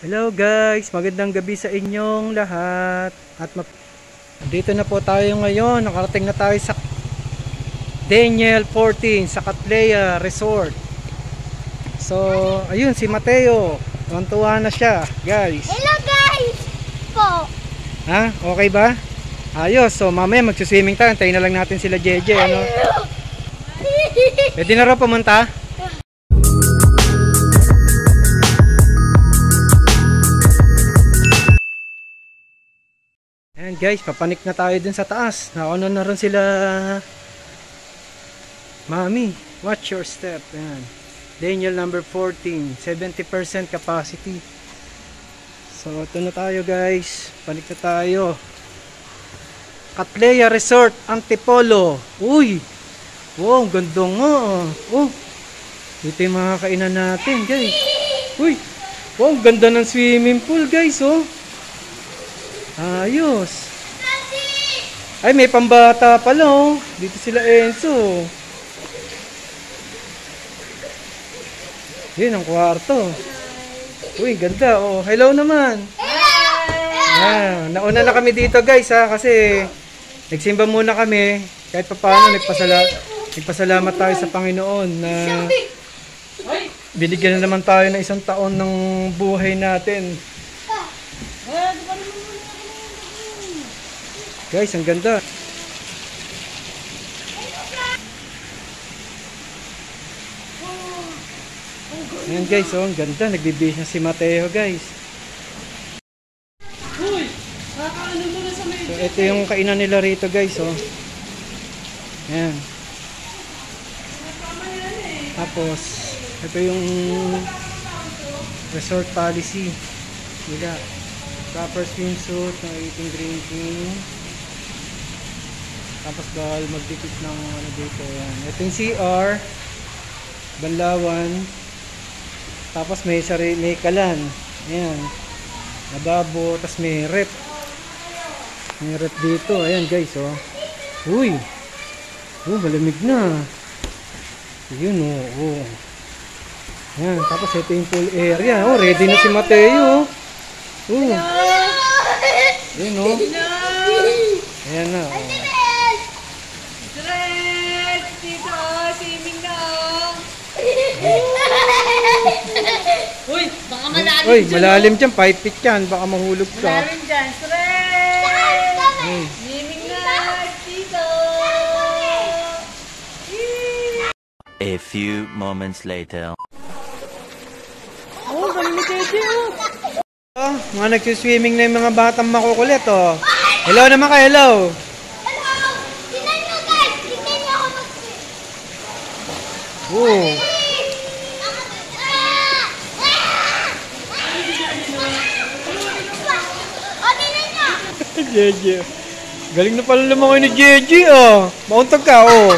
Hello guys, magandang gabi sa inyong lahat. Dito na po tayo ngayon. Nakarating na tayo sa Daniel 14 sa Cattleya Resort. So, ayun si Mateo. Tuwan-tuwa na siya, guys. Hello guys po. Ha? Okay ba? Ayos. So, mamaya magsuswimming tayo. Antayin na lang natin sila JJ, ano? Pwede na raw pumunta? Ayan guys, papanik na tayo dun sa taas. Nauna na rin sila Mami. Watch your step. Ayan. Daniel number 14, 70% capacity. So ito na tayo guys. Panik na tayo. Cattleya Resort Antipolo. Uy! Wow, ganda nga. Oh, ito yung mga kainan natin guys. Uy! Wow, ganda ng swimming pool guys. Oh, ayos. Ay, may pambata pala oh. Dito sila Enzo. Yun ang kwarto. Uy, ganda oh. Hello naman. Ah, nauna na kami dito guys ha. Kasi nagsimba muna kami. Kahit pa paano nagpasalamat tayo sa Panginoon na binigyan na naman tayo ng 1 taon ng buhay natin. Guys, ang ganda. Ayan guys, oh, ang ganda. Nagbibihis na si Mateo guys. So, ito yung kainan nila rito guys, oh. Ayan. Tapos, ito yung resort policy nila. Proper swimsuit, no eating, drinking. Tapos bawal magdikit ng ano dito. Ayan. Ito yung CR, banlawan. Tapos may kalan. Ayan. Lababo. Tapos may rep. May rep dito. Ayan guys. Oh. Uy. Oh, malamig na. Yun oh. Oh. Ayan. Tapos ito yung pool area. Oh, ready na si Mateo. Oh. Ayan oh. Ayan na. Oh. Uy, baka malalim. Uy, malalim dyan. 5 feet yan. Baka mahulog ka. Malalim dyan. Straight! Swimming na dito. A few moments later. Oh, galing ni Tete oh. Oh, mga nagsiswimming na yung mga batang makukulit oh. Hello naman kayo, hello. Hello! Tingnan nyo guys! Tingnan nyo ako mag-swim. Oh. Jeje. Galing na pala lumangoy ni Jeje oh. Mauntag ka oh.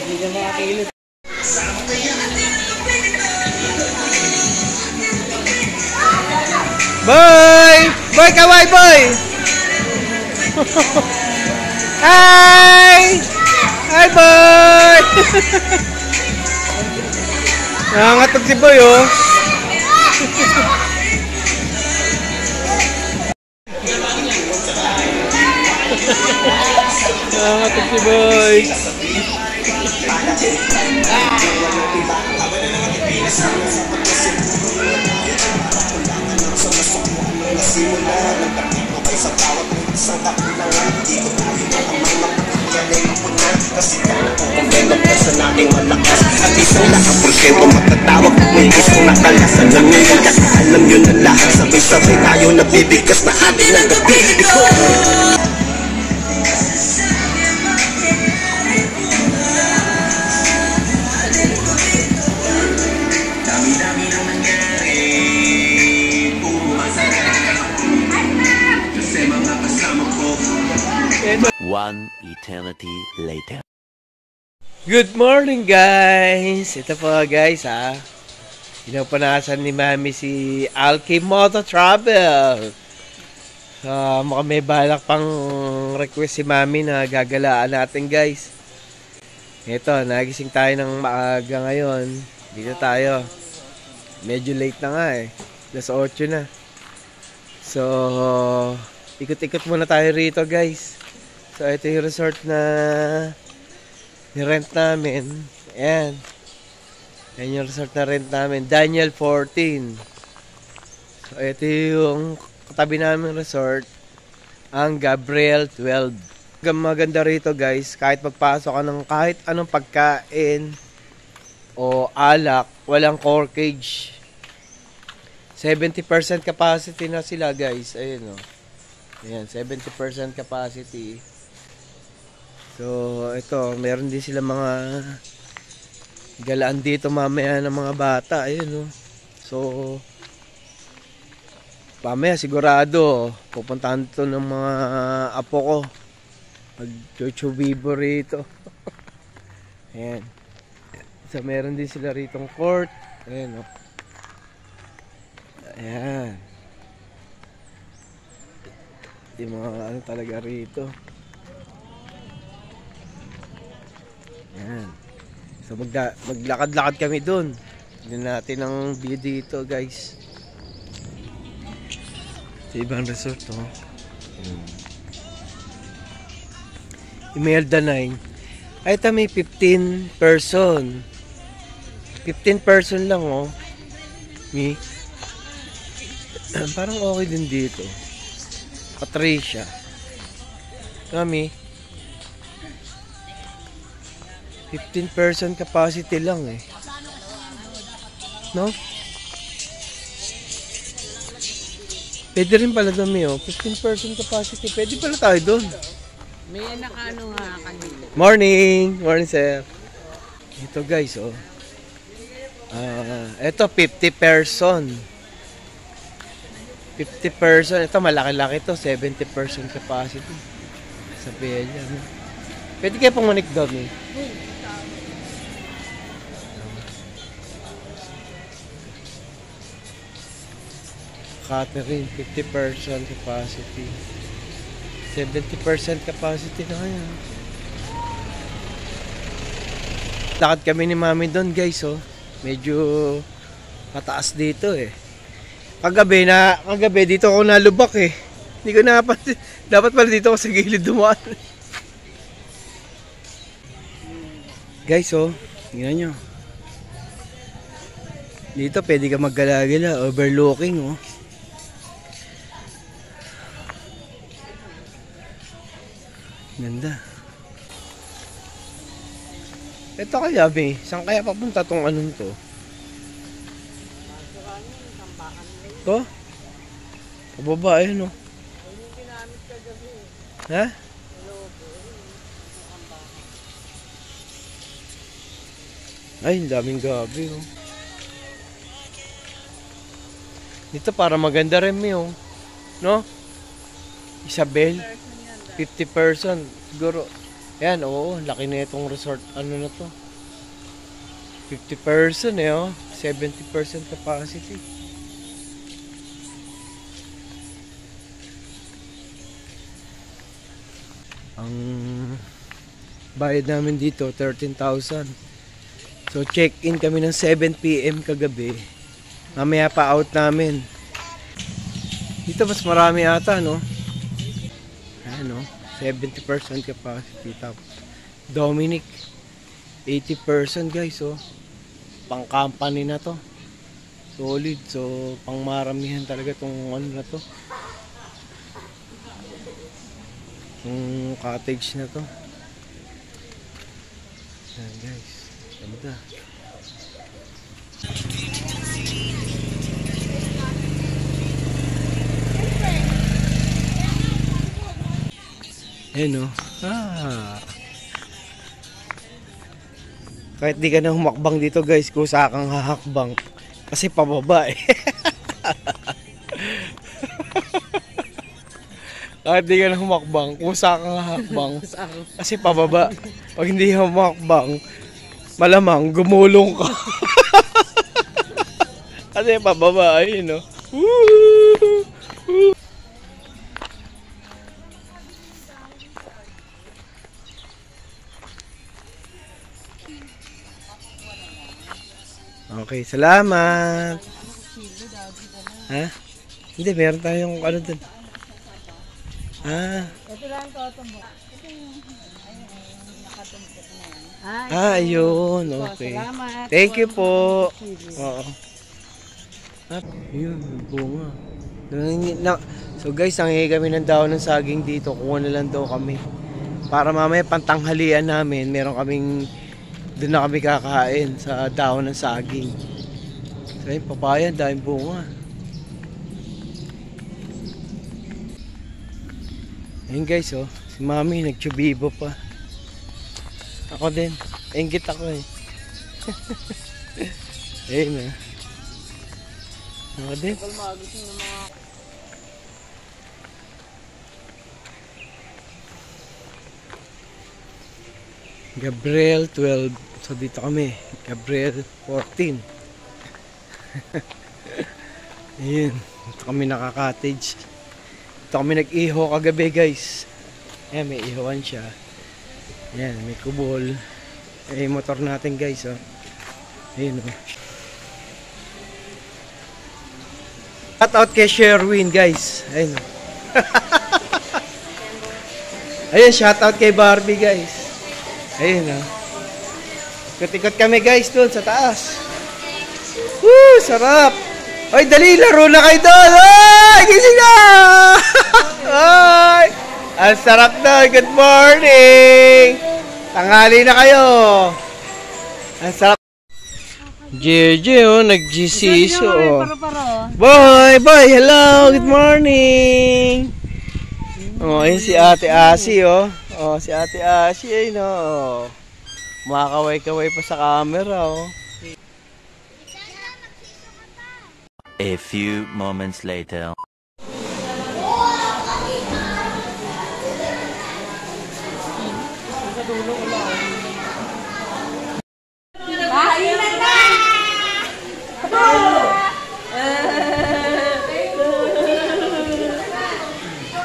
Hindi na makakilit. Bye! Bye kawai boy! Hi! Hi boy! Nangangatog si boy oh. Nangangatog si boy. Alam nyo na lahat, sabay-sabay tayo nabibigas na hati ng gabi. Dami-dami na nangyari, puro masarap, kasi mga kasama ko. One eternity later. Good morning guys! Ito po guys ha. Pinapanasan ni Mami si Alki Moto Travel. Mukhang may balak pang request si Mami na gagalaan natin guys. Ito, nagising tayo ng maaga ngayon. Dito tayo. medyo late na nga eh. 8 na. So, ikot-ikot muna tayo rito guys. So, ito yung resort na ni-rent namin. Ayan. Ayan yung resort na rent namin. Daniel 14. So, ito yung katabi namin resort. Ang Gabriel 12. Maganda rito guys. Kahit magpasok ka ng kahit anong pagkain o alak, walang corkage. 70% capacity na sila guys. Ayun o. Ayan, 70% capacity. So, ito, meron din sila mga galaan dito mamaya ng mga bata. Ayun o. So, mamaya sigurado pupuntahan dito ng mga apo ko. Mag-chuchubibo rito. Ayan. So, meron din sila ritong court. Ayan o. Ayan. Yung mga ano talaga rito. Ayan. So maglakad-lakad kami dun. Tignan natin ang view dito guys. Sa ibang resort oh. Imelda 9. Ay ito may 15 person. 15 person lang oh. Me. Parang okay din dito. Patricia. Kami 15% capacity lang eh. No? Pwede rin pala dami oh. 15% capacity. Pwede pala tayo doon. May nakaano nga kanina. Morning! Morning sir. Ito guys oh. Ito 50 person. 50%. Ito malaki-laki to. 70% capacity. Sa Bella. No? Pwede kayo pumanik doon eh. Catherine, 50% capacity. 70% capacity na kaya. Lakad kami ni Mami doon guys oh. Medyo mataas dito eh. Kagabi dito ako nalubak eh. Hindi ko napansin. Dapat pala dito ako sa gilid dumaan. Guys oh, tingnan nyo. Dito pwede ka maggala-gala, overlooking oh. Ganda. Ito kaya be, saan kaya papunta tong anong to? To? Pababa ayun oh. Ha? Ay, daming gabi oh. Dito para maganda rin oh. No? Isabel 50% siguro. Yan, oo, laki na itong resort. Ano na to? 50% eh oh. 70% capacity. Ang bayad namin dito 13,000. So check-in kami ng 7 PM kagabi. Mamaya pa out namin. Dito mas marami ata no. Ano, 70% capacity. Tapos Dominic 80% guys oh. Pang company na to. Solid. So pang maramihan talaga tong ano na to. Yung cottage na to. Ayan guys. Ganda. Ayan o. Kahit di ka na humakbang dito guys, kusa kang hahakbang. Kasi pababa eh. Kahit di ka na humakbang, kusa kang hahakbang. Kasi pababa. Pag hindi ka humakbang, malamang gumulong ka. Kasi pababa, ayun o. Okay, salamat. Ha? Hindi, meron tayong ano dun. Ito lang to, tumbo. Ayun. Okay. Salamat. Thank you po. Oo. Yun, bunga. So guys, nangingi kami ng daon ng saging dito. Kuha na lang daw kami. Para mamaya pantanghalian namin, meron kaming, doon na kami kakain sa daon ng saging. So yun, papaya, dahil bunga. Ayun guys, oh. Si mami nagchubibo pa. Ako din. Inggit ako eh. Ayun na. Ako din. Gabriel 12. So dito kami. Gabriel 14. Ayun. Dito kami naka-cottage. Dito kami nag-iho kagabi guys. Ayan, may ihoan siya. Ayan, may kubol. Eh, motor natin guys, oh. Ayun, oh. Shout out kay Sherwin, guys. Ayun, oh. Ayun, shout out kay Barbie, guys. Ayun, oh. Ikot-ikot kami, guys, doon sa taas. Woo, sarap. Ay, dali, laro na kayo doon. Ay, gising na! Ay, ang sarap doon. Good morning! Tanghali na kayo. Ang sarap. JJ, oh, nag-GCSO, oh. Boy, boy, hello, good morning. Oh, ayun si Ate Asi, oh. Oh, si Ate Asi, ayun, oh. Makakaway-kaway pa sa camera, oh. A few moments later.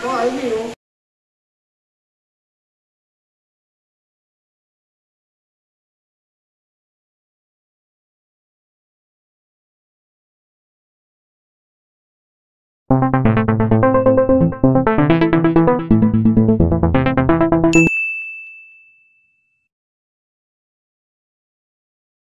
Oh, ayun, oh.